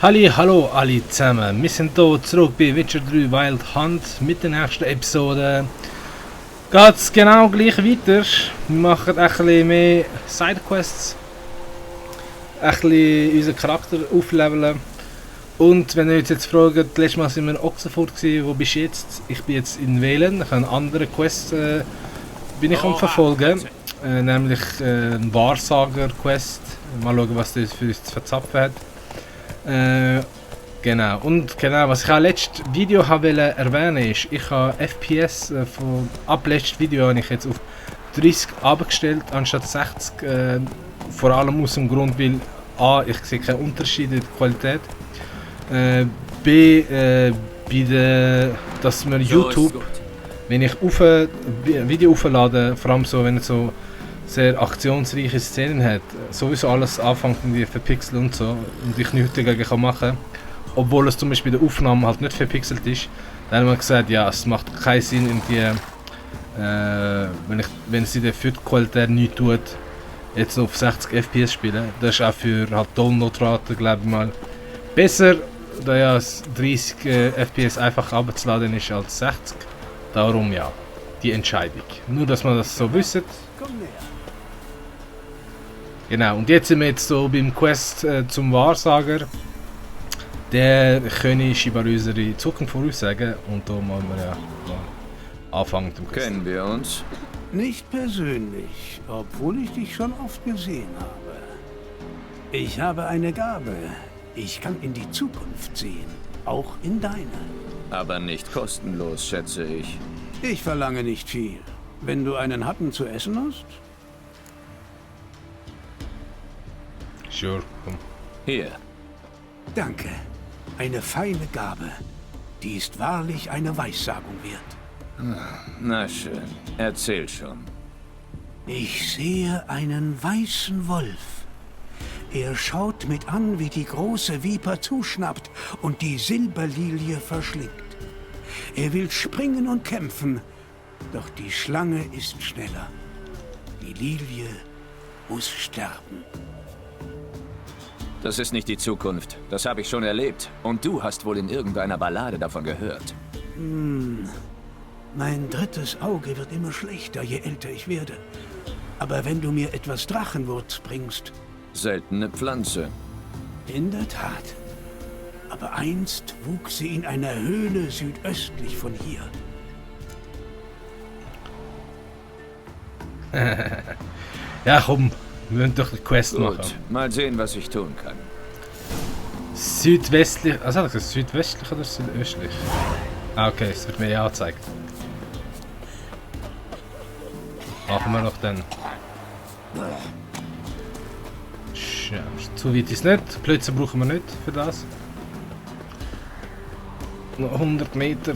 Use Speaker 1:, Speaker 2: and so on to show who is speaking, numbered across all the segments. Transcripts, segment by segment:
Speaker 1: Hallo alle zusammen, wir sind hier zurück bei Witcher 3 Wild Hunt mit der nächsten Episode. Geht's genau gleich weiter, wir machen ein bisschen mehr Sidequests, ein bisschen unseren Charakter aufleveln. Und wenn ihr euch jetzt fragt, letztes Mal sind wir in Oxenfurt gewesen, wo bist du jetzt? Ich bin jetzt in Velen, ich habe eine andere Quest bin ich am verfolgen, nämlich ein Wahrsager-Quest. Mal schauen, was das für uns zu verzapfen hat. Genau, und genau, was ich auch letztes Video wollte erwähnen ist, ich habe FPS ab letztes Video habe ich jetzt auf 30 abgestellt anstatt 60, vor allem aus dem Grund, weil A, ich sehe keinen Unterschied in der Qualität, B, dass man YouTube, wenn ich Video auflade, vor allem so, wenn es so sehr aktionsreiche Szenen hat, sowieso alles anfängt irgendwie verpixelt und so und ich nichts dagegen machen kann, obwohl es zum Beispiel bei der Aufnahme halt nicht verpixelt ist, dann haben wir gesagt, ja, es macht keinen Sinn irgendwie, wenn es in der Qualität nichts tut, jetzt noch auf 60 FPS spielen. Das ist auch für halt Downloadrate, glaube ich mal, besser, da ja 30 FPS einfach abzuladen ist als 60. Darum ja, die Entscheidung. Nur, dass man das so wisst. Genau, und jetzt sind wir jetzt so beim Quest zum Wahrsager. Der kann Shibari unsere Zukunft voraussagen und da müssen wir ja anfangen mit dem Quest.
Speaker 2: Kennen wir uns?
Speaker 3: Nicht persönlich, obwohl ich dich schon oft gesehen habe. Ich habe eine Gabe. Ich kann in die Zukunft sehen, auch in deine.
Speaker 2: Aber nicht kostenlos, schätze ich.
Speaker 3: Ich verlange nicht viel. Wenn du einen Happen zu essen hast?
Speaker 1: Sure, komm.
Speaker 2: Hier.
Speaker 3: Danke. Eine feine Gabe. Die ist wahrlich eine Weissagung wert.
Speaker 2: Na schön, erzähl schon.
Speaker 3: Ich sehe einen weißen Wolf. Er schaut mit an, wie die große Viper zuschnappt und die Silberlilie verschlingt. Er will springen und kämpfen, doch die Schlange ist schneller. Die Lilie muss sterben.
Speaker 2: Das ist nicht die Zukunft. Das habe ich schon erlebt. Und du hast wohl in irgendeiner Ballade davon gehört.
Speaker 3: Mein drittes Auge wird immer schlechter, je älter ich werde. Aber wenn du mir etwas Drachenwurz bringst...
Speaker 2: Seltene Pflanze.
Speaker 3: In der Tat. Aber einst wuchs sie in einer Höhle südöstlich von hier.
Speaker 1: Ja komm, wir müssen doch eine Quest machen.
Speaker 2: Gut, mal sehen, was ich tun kann.
Speaker 1: Südwestlich, also hat er gesagt, südwestlich oder südöstlich? Ah okay, es wird mir ja angezeigt. Machen wir noch dann. Ja, zu weit ist nicht, Plätze brauchen wir nicht für das. Noch 100 Meter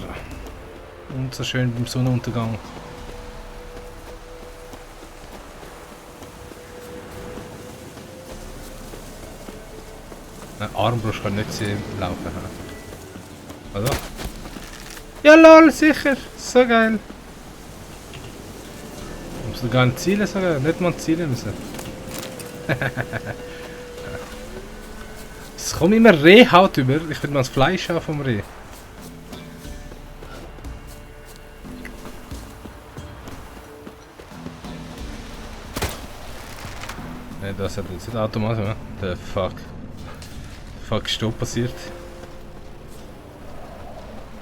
Speaker 1: und so schön beim Sonnenuntergang. Ein Armbrust kann nicht sehen, laufen. Also. Ja lol, sicher, so geil. Musst du gar nicht zielen, so geil, nicht mal zielen müssen. Es kommt immer Rehhaut über, ich will mal das Fleisch haben vom Reh. Ne, das hat jetzt nicht automatisch, ne? The fuck. Fuck ist da passiert?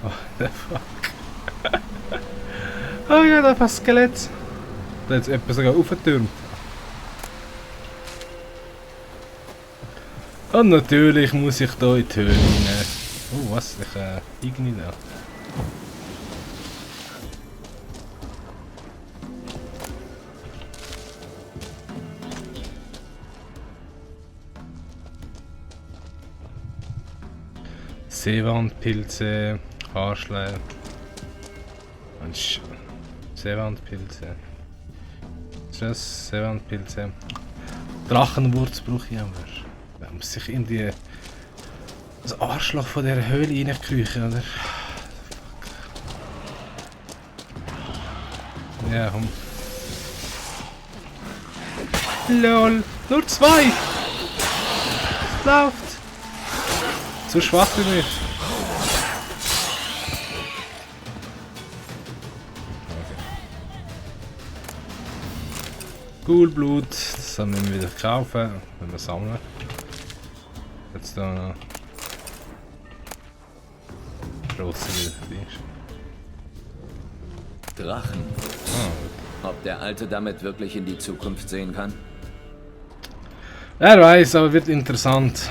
Speaker 1: Oh, the fuck. Oh ja, da fast Skelett. Da hat jetzt jemand sogar aufgetürmt. Und natürlich muss ich hier in die Höhle rein. Oh was, ich Igni da. Seewandpilze, Haarschleim. Seewandpilze. Was ist das? Seewandpilze. Drachenwurz brauche ich aber. Da muss ich irgendwie das Arschloch von dieser Höhle reinkriechen, oder? Ja, komm. LOL! Nur 2! Es läuft! zu schwach für mich. Ghoulblut, das sollen wir wieder kaufen, wenn wir sammeln. Jetzt da noch grosse Dings.
Speaker 2: Drachen. Ob der Alte damit wirklich in die Zukunft sehen kann?
Speaker 1: Wer weiß, aber wird interessant.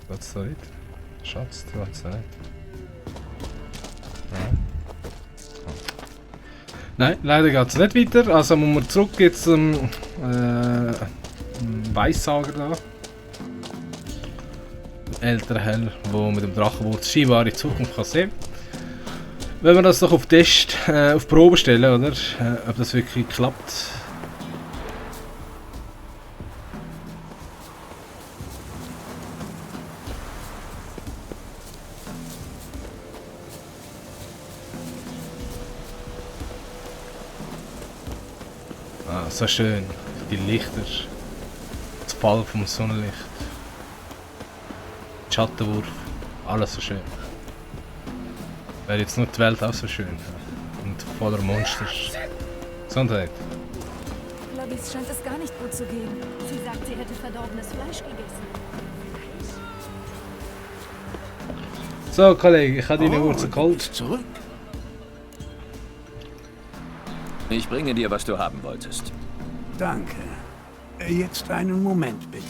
Speaker 1: Was da nicht? Schatz, du hast nicht. Nein, leider geht es nicht weiter. Also muss man zurück jetzt zum Weissager da. Älterer Herr, der mit dem Drachenwurz scheinbar in Zukunft kann sehen. Wenn wir das doch auf Test, auf Probe stellen, oder? Ob das wirklich klappt. Ah, so schön. Die Lichter. Das Fall vom Sonnenlicht. Der Schattenwurf. Alles so schön. Wäre jetzt nur die Welt auch so schön. Und voller Monster. Gesundheit.
Speaker 4: Lobbys scheint es gar nicht gut zu gehen. Sie sagt, sie hätte verdorbenes Fleisch gegessen.
Speaker 1: So, Kollege, ich habe deine Wurzel geholt.
Speaker 3: Zurück.
Speaker 2: Ich bringe dir, was du haben wolltest.
Speaker 3: Danke. Jetzt einen Moment, bitte.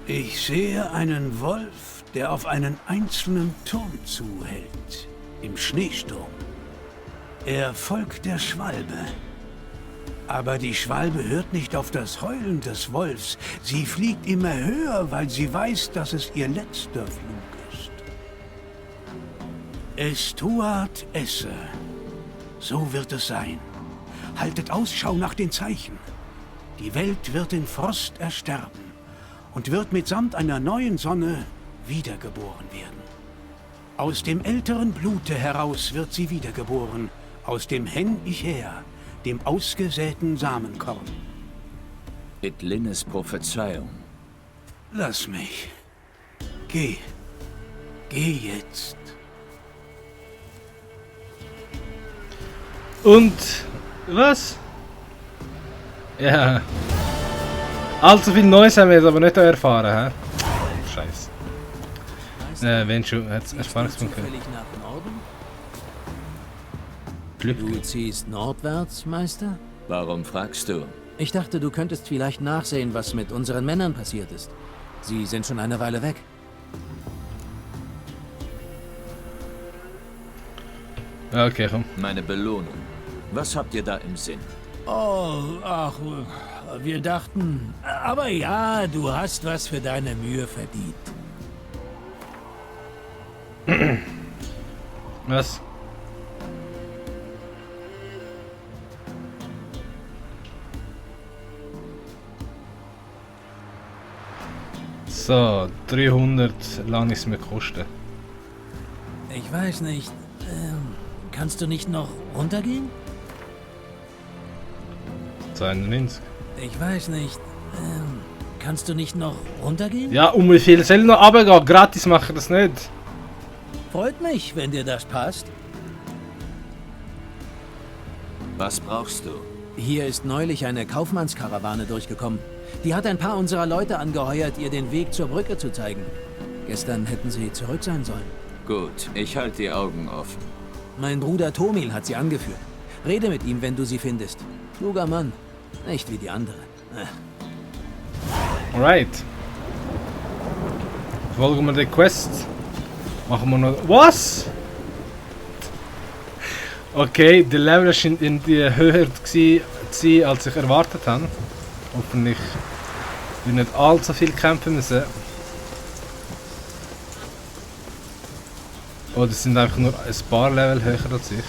Speaker 3: Ich sehe einen Wolf, der auf einen einzelnen Turm zuhält. Im Schneesturm. Er folgt der Schwalbe. Aber die Schwalbe hört nicht auf das Heulen des Wolfs. Sie fliegt immer höher, weil sie weiß, dass es ihr letzter Flug ist. Estuart esse. So wird es sein. Haltet Ausschau nach den Zeichen. Die Welt wird in Frost ersterben und wird mitsamt einer neuen Sonne wiedergeboren werden. Aus dem älteren Blute heraus wird sie wiedergeboren, aus dem Hen ich her, dem ausgesäten Samenkorn.
Speaker 2: Edlinnes Prophezeiung.
Speaker 3: Lass mich. Geh. Geh jetzt.
Speaker 1: Und was? Ja. Allzu viel Neues haben wir jetzt aber nicht erfahren, hä? Scheiße. Wenn schon, hat es Erfahrungspunkte.
Speaker 5: Du
Speaker 1: Glück.
Speaker 5: ziehst nordwärts, Meister?
Speaker 2: Warum fragst du?
Speaker 5: Ich dachte, du könntest vielleicht nachsehen, was mit unseren Männern passiert ist. Sie sind schon eine Weile weg.
Speaker 1: Ja, okay, komm.
Speaker 2: Meine Belohnung. Was habt ihr da im Sinn?
Speaker 6: Oh, ach, wir dachten... Aber ja, du hast was für deine Mühe verdient.
Speaker 1: Was? So, 300 lang es mir kosten.
Speaker 6: Ich weiß nicht, kannst du nicht noch runtergehen?
Speaker 1: 92.
Speaker 6: Ich weiß nicht, kannst du nicht noch runtergehen?
Speaker 1: Ja, um wie viel soll noch runtergehen? Gratis mache ich das nicht.
Speaker 6: Freut mich, wenn dir das passt.
Speaker 2: Was brauchst du?
Speaker 5: Hier ist neulich eine Kaufmannskarawane durchgekommen. Die hat ein paar unserer Leute angeheuert, ihr den Weg zur Brücke zu zeigen. Gestern hätten sie zurück sein sollen.
Speaker 2: Gut, ich halte die Augen offen.
Speaker 5: Mein Bruder Tomil hat sie angeführt. Rede mit ihm, wenn du sie findest. Kluger Mann. Nicht wie die anderen.
Speaker 1: Alright. Folgen wir der Quest. Machen wir noch... Was? Okay, der Level scheint in die höher zu sein, als ich erwartet habe. Hoffentlich wir nicht allzu viel kämpfen müssen. Oder sind einfach nur ein paar Level höher als ich.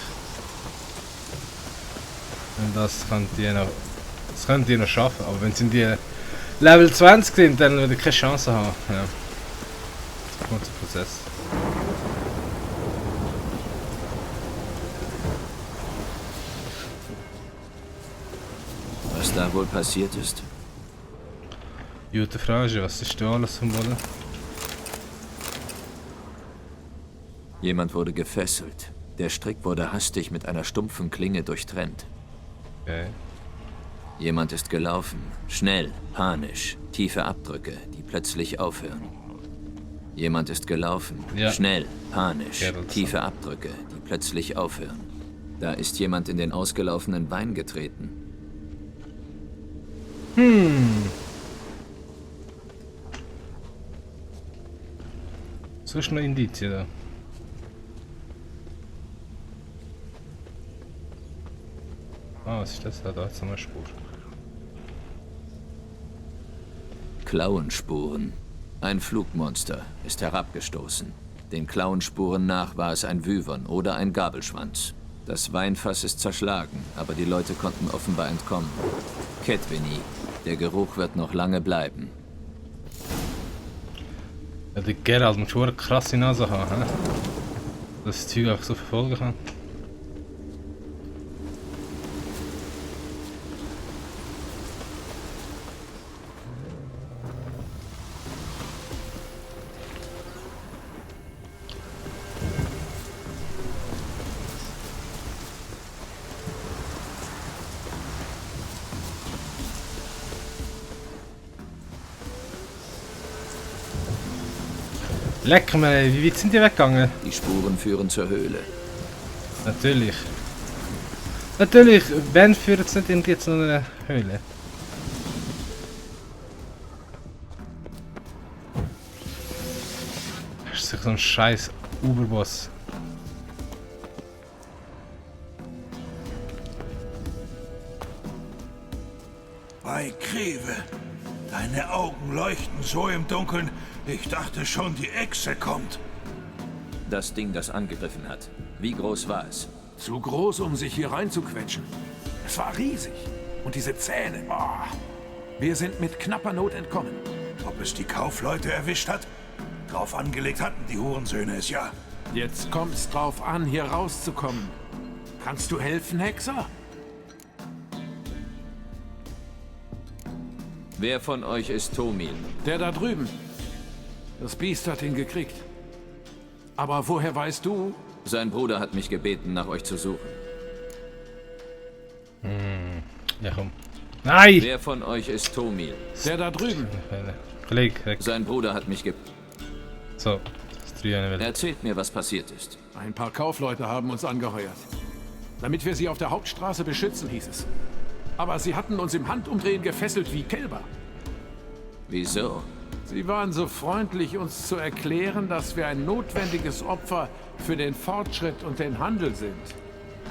Speaker 1: Und das könnt ihr noch schaffen. Aber wenn es in die Level 20 sind, dann würde ich keine Chance haben. Ja. Kurzer Prozess.
Speaker 2: Was da wohl passiert ist?
Speaker 1: Gute Frage, was ist da alles am Boden?
Speaker 2: Jemand wurde gefesselt. Der Strick wurde hastig mit einer stumpfen Klinge durchtrennt.
Speaker 1: Okay.
Speaker 2: Jemand ist gelaufen. Schnell, panisch. Tiefe Abdrücke, die plötzlich aufhören. Jemand ist gelaufen.
Speaker 1: Ja.
Speaker 2: Schnell, panisch.
Speaker 1: Geraldson.
Speaker 2: Tiefe Abdrücke, die plötzlich aufhören. Da ist jemand in den ausgelaufenen Wein getreten.
Speaker 1: So ist noch Indizien da. Ah, was ist das? Da ist eine Spur.
Speaker 2: Klauenspuren. Ein Flugmonster ist herabgestoßen. Den Klauenspuren nach war es ein Wyvern oder ein Gabelschwanz. Das Weinfass ist zerschlagen, aber die Leute konnten offenbar entkommen. Kedveni. Der Geruch wird noch lange bleiben.
Speaker 1: Ja, der Geralt muss schon eine krasse Nase haben, hä? Dass das Zeug einfach so verfolgen kann. Lecker, man, wie weit sind die weggegangen?
Speaker 2: Die Spuren führen zur Höhle.
Speaker 1: Natürlich. Natürlich, wenn führt es nicht irgendwie zu einer Höhle? Das ist sicher so ein scheiß Uberboss.
Speaker 3: Bei Greve. Deine Augen leuchten so im Dunkeln. Ich dachte schon, die Echse kommt.
Speaker 2: Das Ding, das angegriffen hat. Wie groß war es?
Speaker 7: Zu groß, um sich hier reinzuquetschen. Es war riesig. Und diese Zähne, boah. Wir sind mit knapper Not entkommen.
Speaker 3: Ob es die Kaufleute erwischt hat? Drauf angelegt hatten die Hurensöhne es ja.
Speaker 7: Jetzt kommt's drauf an, hier rauszukommen. Kannst du helfen, Hexer?
Speaker 2: Wer von euch ist Tomil?
Speaker 7: Der da drüben. Das Biest hat ihn gekriegt. Aber woher weißt du?
Speaker 2: Sein Bruder hat mich gebeten, nach euch zu suchen.
Speaker 1: Ja, komm. Nein!
Speaker 2: Wer von euch ist Tomil?
Speaker 7: Der da drüben.
Speaker 1: Kollege, weg.
Speaker 2: Sein Bruder hat mich gebeten.
Speaker 1: So, das 3 eine Welt.
Speaker 2: Erzählt mir, was passiert ist.
Speaker 7: Ein paar Kaufleute haben uns angeheuert. Damit wir sie auf der Hauptstraße beschützen, hieß es. Aber sie hatten uns im Handumdrehen gefesselt wie Kälber.
Speaker 2: Wieso?
Speaker 7: Sie waren so freundlich, uns zu erklären, dass wir ein notwendiges Opfer für den Fortschritt und den Handel sind.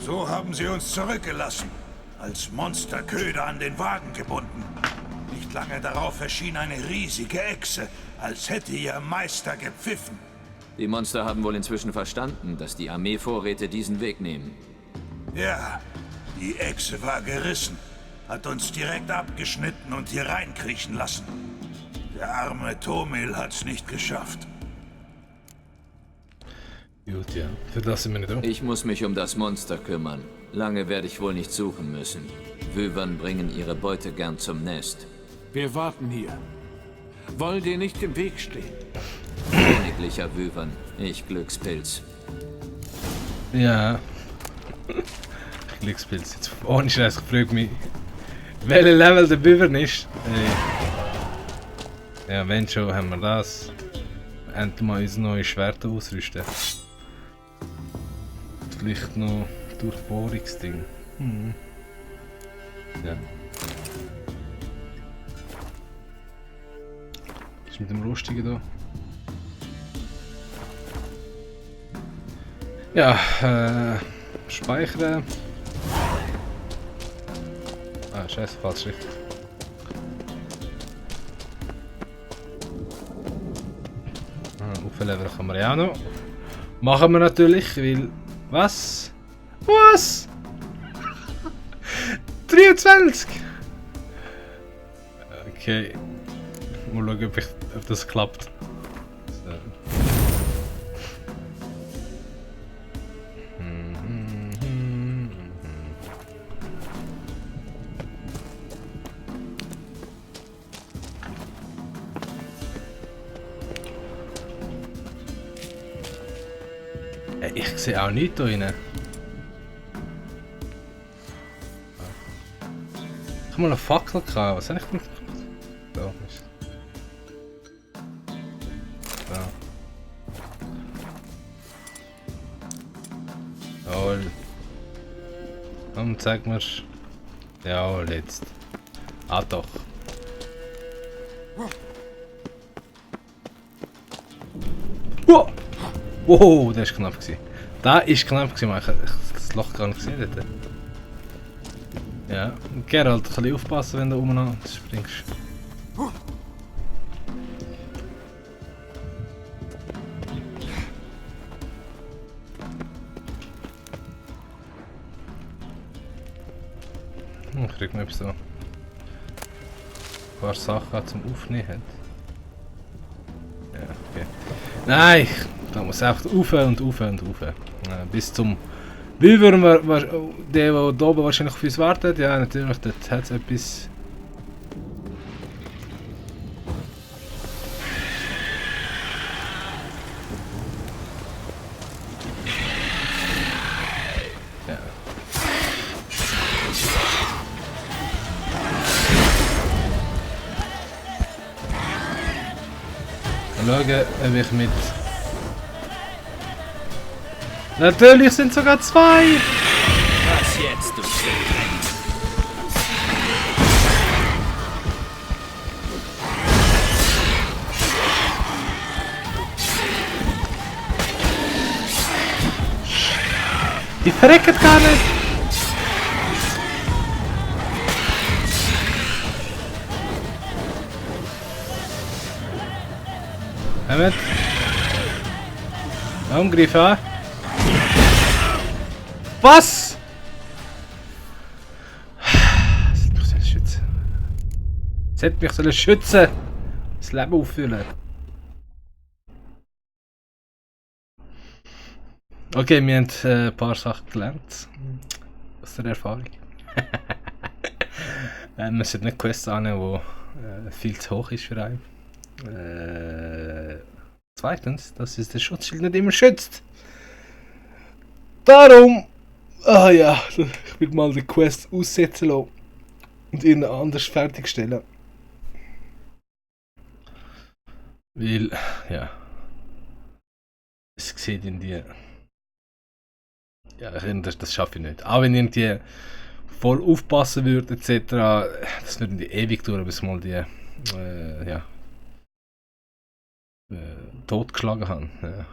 Speaker 3: So haben sie uns zurückgelassen. Als Monsterköder an den Wagen gebunden. Nicht lange darauf erschien eine riesige Echse, als hätte ihr Meister gepfiffen.
Speaker 2: Die Monster haben wohl inzwischen verstanden, dass die Armeevorräte diesen Weg nehmen.
Speaker 3: Ja, die Echse war gerissen, hat uns direkt abgeschnitten und hier reinkriechen lassen. Der arme Tomil hat's nicht geschafft.
Speaker 1: Gut, ja. Für das sind wir nicht da.
Speaker 2: Ich muss mich um das Monster kümmern. Lange werde ich wohl nicht suchen müssen. Wyvern bringen ihre Beute gern zum Nest.
Speaker 7: Wir warten hier. Wollen dir nicht im Weg stehen.
Speaker 2: Königlicher Wyvern, ich Glückspilz.
Speaker 1: Ja. Glückspilz. Jetzt ohne Scheiß, ich frage mich, welches Level der Wyvern ist. Ja, wenn schon, haben wir das. Endlich mal unser neues Schwert ausrüsten. Vielleicht noch Durchbohrungsding. Ja. Was ist mit dem Rostigen da? Ja, speichern. Ah, scheiße, falsch richtig. Aufleveln kann man ja auch noch. Machen wir natürlich, weil... Was? Was? 23! Okay. Mal schauen, ob das klappt. So. Ich sehe auch nichts da rein. Ich habe mal eine Fackel gehabt. Was habe ich denn? Da ist. Da. Jawohl. Komm, zeig mir. Jawohl, jetzt. Ah doch. Wow! Wow, das war knapp. Da war knapp, man. Ich das Loch gar nicht gesehen dort. Ja, Geralt, ein bisschen aufpassen, wenn du umeinander springst. Ich krieg mir so ein paar Sachen zum Aufnehmen. Ja, okay. Nein! Da muss einfach rauf und rauf und rauf. Bis zum Wyvern, der da oben wahrscheinlich auf uns wartet. Ja, natürlich, dort hat es etwas. Ja. Mal schauen, ob ich mit. Natürlich sind sogar zwei!
Speaker 2: Was jetzt, du Schildkröte?
Speaker 1: Die verrecken gar nicht! Kommt! Angriff an! Was? Es hätte mich sollen schützen. Das Leben auffüllen. Okay, wir haben ein paar Sachen gelernt. Aus der Erfahrung. Man sollte nicht Quests annehmen, die viel zu hoch ist für einen. Zweitens, dass es den Schutzschild nicht immer schützt. Darum. Ah ja, ich will mal die Quest aussetzen lassen und ihn anders fertigstellen. Weil, ja. Es sieht irgendwie. Ja, das schaffe ich nicht. Auch wenn ich irgendwie voll aufpassen würde, etc., das würde irgendwie ewig dauern, bis mal die. Ja. Totgeschlagen haben. Ja.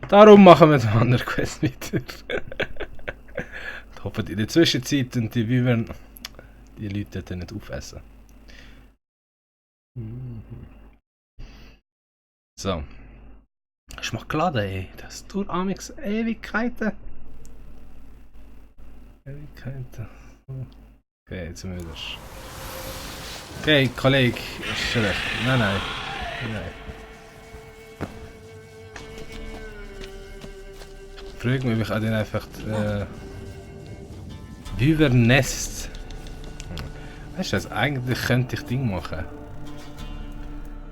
Speaker 1: Darum machen wir eine andere Quest weiter. Ich hoffe, in der Zwischenzeit und die Wyvern die Leute dann nicht aufessen. So. Ich mach geladen, ey. Das tut amix Ewigkeiten. Okay, jetzt sind wir wieder. Okay, Kollege. Ist schlecht. Nein. Ich frage mich, ob ich an den einfach Wyvern Nest. Weißt du, also eigentlich könnte ich Ding machen.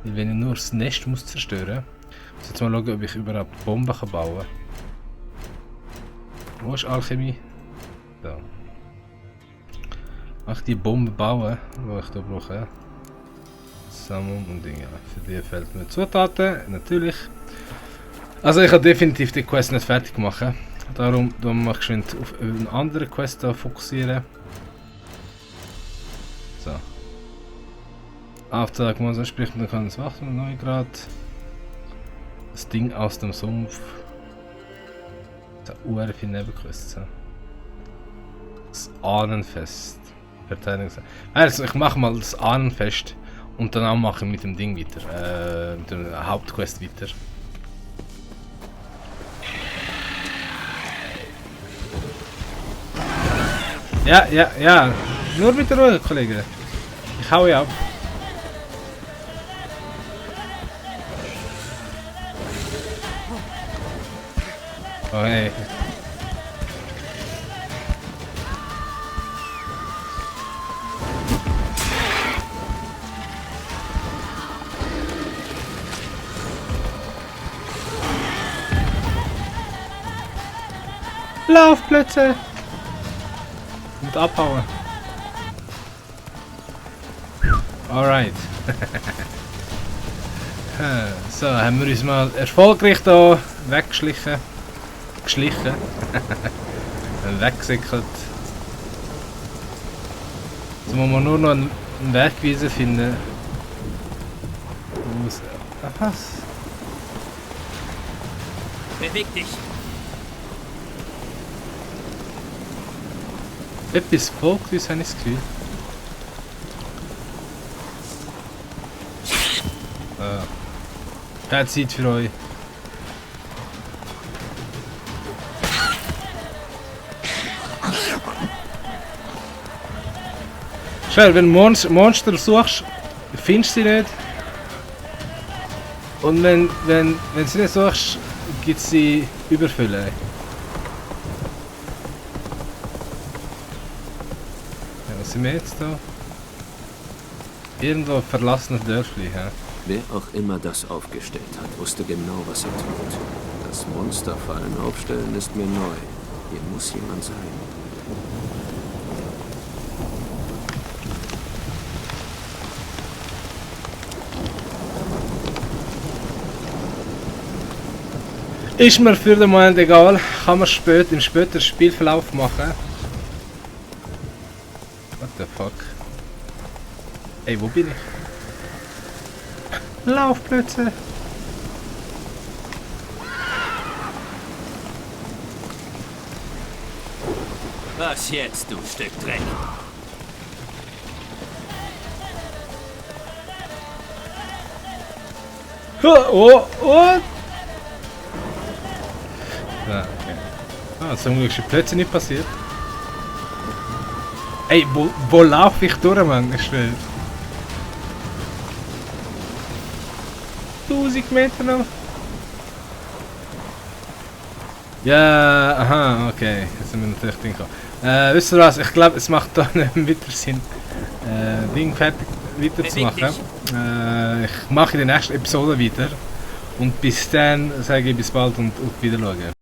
Speaker 1: Wenn ich nur das Nest muss zerstören muss. Jetzt mal schauen, ob ich überhaupt Bomben bauen kann. Wo ist Alchemie? Da. Ach, die Bomben bauen, die ich hier brauche. Sammlung und Dinge. Für die fehlt mir Zutaten, natürlich. Also ich habe definitiv die Quest nicht fertig gemacht. Darum mache ich auf eine andere Quest fokussieren. So. Auftrag muss ansprechen, dann kann es warten, 9 Grad. Das Ding aus dem Sumpf. Das hat sehr viele Nebenquests. Das Ahnenfest. Also ich mache mal das Ahnenfest und dann mache ich mit dem Ding weiter. Mit der Hauptquest weiter. Ja. Nur mit der Ruhe, Kollege. Ich hau ja ab. Oh hey. Laufplätze! Und abhauen. Alright. So, haben wir uns mal erfolgreich hier weggeschlichen. Geschlichen. Weggesickert. Jetzt muss man nur noch einen Wegweiser finden. Was?
Speaker 5: Beweg dich!
Speaker 1: Etwas folgt uns, habe ich das Gefühl. Keine Zeit für euch. Schau, wenn du Monster suchst, findest du sie nicht. Und wenn du sie nicht suchst, gibt es sie Überfüllen. Ja, was sind wir jetzt da? Irgendwo verlassenes Dörfli, hä?
Speaker 2: Wer auch immer das aufgestellt hat, wusste genau, was er tut. Das Monsterfallen aufstellen ist mir neu. Hier muss jemand sein.
Speaker 1: Ist mir für den Moment egal, kann man im späteren Spielverlauf machen. What the fuck? Ey, wo bin ich? Laufplätze!
Speaker 5: Was jetzt, du Stück Dreck?
Speaker 1: Oh! Ah, okay. Zum Glück ist die Plätze nicht passiert. Ey, wo laufe ich durch, Mann? Ich schwöre. 1000 Meter noch. Ja, aha, okay. Jetzt sind wir natürlich drin gekommen. Wisst ihr was? Ich glaube, es macht da nicht weiter Sinn, Ding fertig weiterzumachen. Ich mache in der nächsten Episode weiter. Und bis dann sage ich bis bald und auf Wiedersehen.